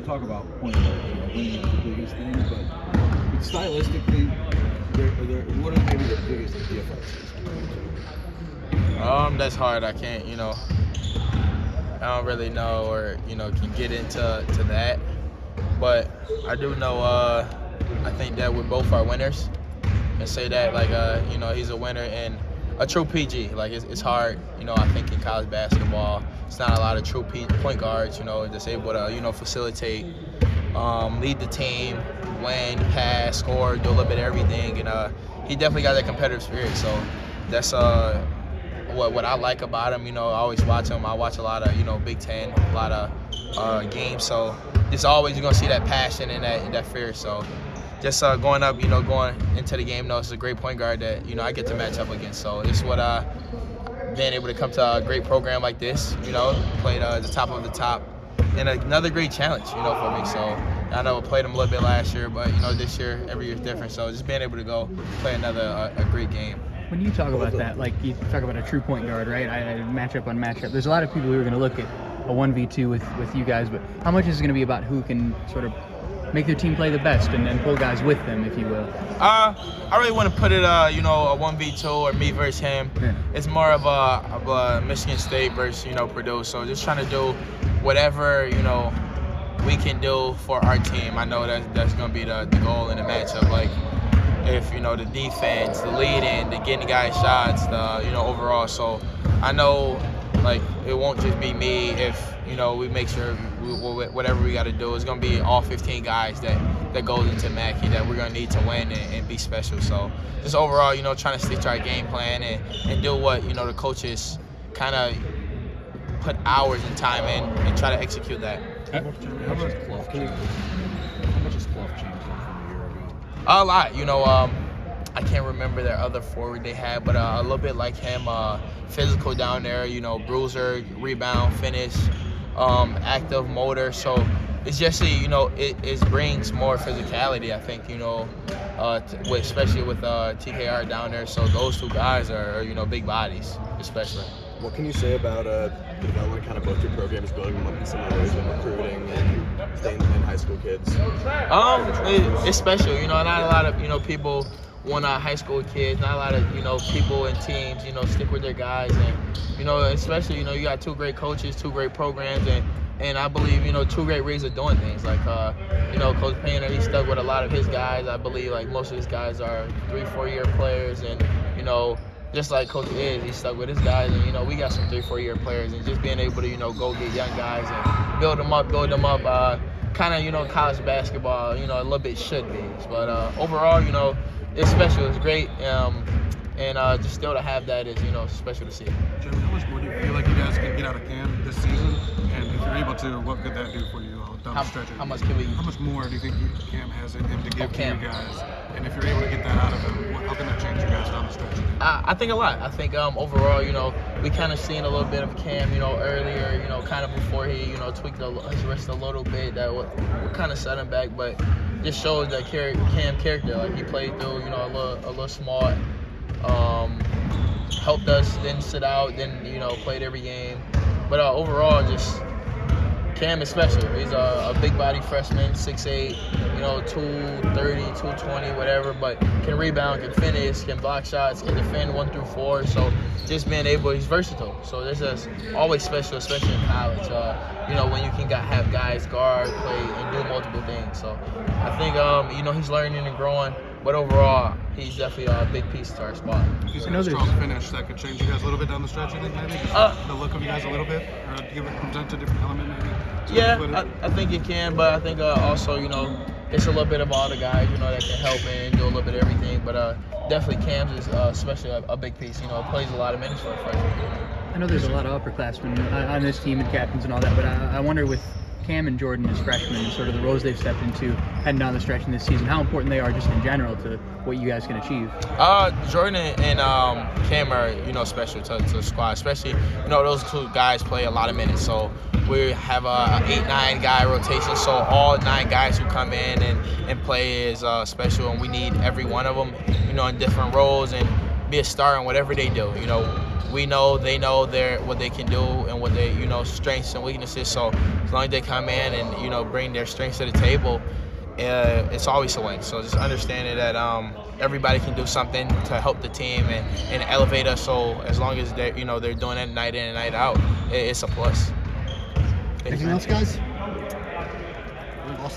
talk about point guard, winning is the biggest thing, but stylistically, what are maybe the biggest differences between the two? That's hard. I can't, I don't really know or, can get into that. But I do know, I think that we both are winners. And say that, he's a winner and a true PG. Like, it's hard, I think in college basketball, it's not a lot of true point guards, that's able to, facilitate, lead the team, win, pass, score, do a little bit of everything. And he definitely got that competitive spirit. So that's what I like about him. I always watch him. I watch a lot of, Big Ten, a lot of games. So it's always you're going to see that passion and that fear. So just going up, going into the game, it's a great point guard that, I get to match up against. So it's what being able to come to a great program like this, played the top of the top, and another great challenge, for me. So I know I played them a little bit last year, but, this year, every year is different. So just being able to go play another a great game. When you talk about that, like you talk about a true point guard, right? Matchup on matchup. There's a lot of people who are going to look at a 1v2 with you guys, but how much is it going to be about who can sort of make their team play the best and pull guys with them, if you will? I really want to put it, a 1v2 or me versus him. Yeah. It's more of a Michigan State versus, Purdue. So just trying to do whatever, we can do for our team. I know that's going to be the goal in the matchup. Like, if, the defense, the leading, the getting the guys shots, the, overall. So I know, like, it won't just be me if, we make sure whatever we got to do is going to be all 15 guys that goes into Mackey that we're going to need to win and be special. So just overall, trying to stick to our game plan and do what, the coaches kind of put hours and time in and try to execute that. How much has Clough changed from a year ago? A lot, I can't remember their other forward they had, but a little bit like him, physical down there, bruiser, rebound, finish, active motor. So it's just, it brings more physicality, I think, especially with TKR down there. So those two guys are, big bodies, especially. What can you say about the development kind of both your programs, building them up in some ways and recruiting and staying in high school kids? It's special, not a lot of, people want high school kids, not a lot of, people and teams, stick with their guys. And, especially, you got two great coaches, two great programs, and I believe, two great ways of doing things. Like, Coach Painter, he stuck with a lot of his guys. I believe, like, most of his guys are 3-4 year players. And, just like Coach is, he stuck with his guys. And, we got some 3-4 year players. And just being able to, go get young guys and build them up, kind of, college basketball, a little bit should be. But overall, it's special. It's great. And just still to have that is, special to see. Jim, how much more do you feel like you guys can get out of Cam this season? And if you're able to, what could that do for you down the stretch? How much more do you think Cam has in him to give to you guys? And if you're able to get that out of him, how can that change you guys down the stretch? I think a lot. I think overall, we kind of seen a little bit of Cam, earlier, kind of before he, tweaked his wrist a little bit. That would kind of set him back, but just shows that Cam character. Like, he played through, a little smart. Helped us, didn't sit out, didn't, played every game. But overall, just Cam is special. He's a big body freshman, 6'8", 230, 220, whatever, but can rebound, can finish, can block shots, can defend 1 through 4. So just being able, he's versatile. So this is always special, especially in college. When you can have guys guard, play, and do multiple things. So I think, he's learning and growing. But overall, he's definitely a big piece to our spot. He's got a strong finish that could change you guys a little bit down the stretch, you think, maybe? The look of you guys a little bit? Or give it present a different element, maybe? Yeah, I think it can, but I think also, it's a little bit of all the guys, that can help and do a little bit of everything. But definitely Cam's is especially a big piece. Plays a lot of minutes for a freshman. I know there's a lot of upperclassmen on this team and captains and all that, but I wonder with Cam and Jordan as freshmen and sort of the roles they've stepped into heading down the stretch in this season, how important they are just in general to what you guys can achieve? Jordan and Cam are, special to the squad, especially, those two guys play a lot of minutes. So we have a 8-9 guy rotation, so all 9 guys who come in and play is special, and we need every one of them, in different roles and be a star in whatever they do. we know they know what they can do and what they, strengths and weaknesses. So as long as they come in and, bring their strengths to the table, it's always a win. So just understanding that everybody can do something to help the team and elevate us. So as long as they're doing it night in and night out, it's a plus. Anything else, guys?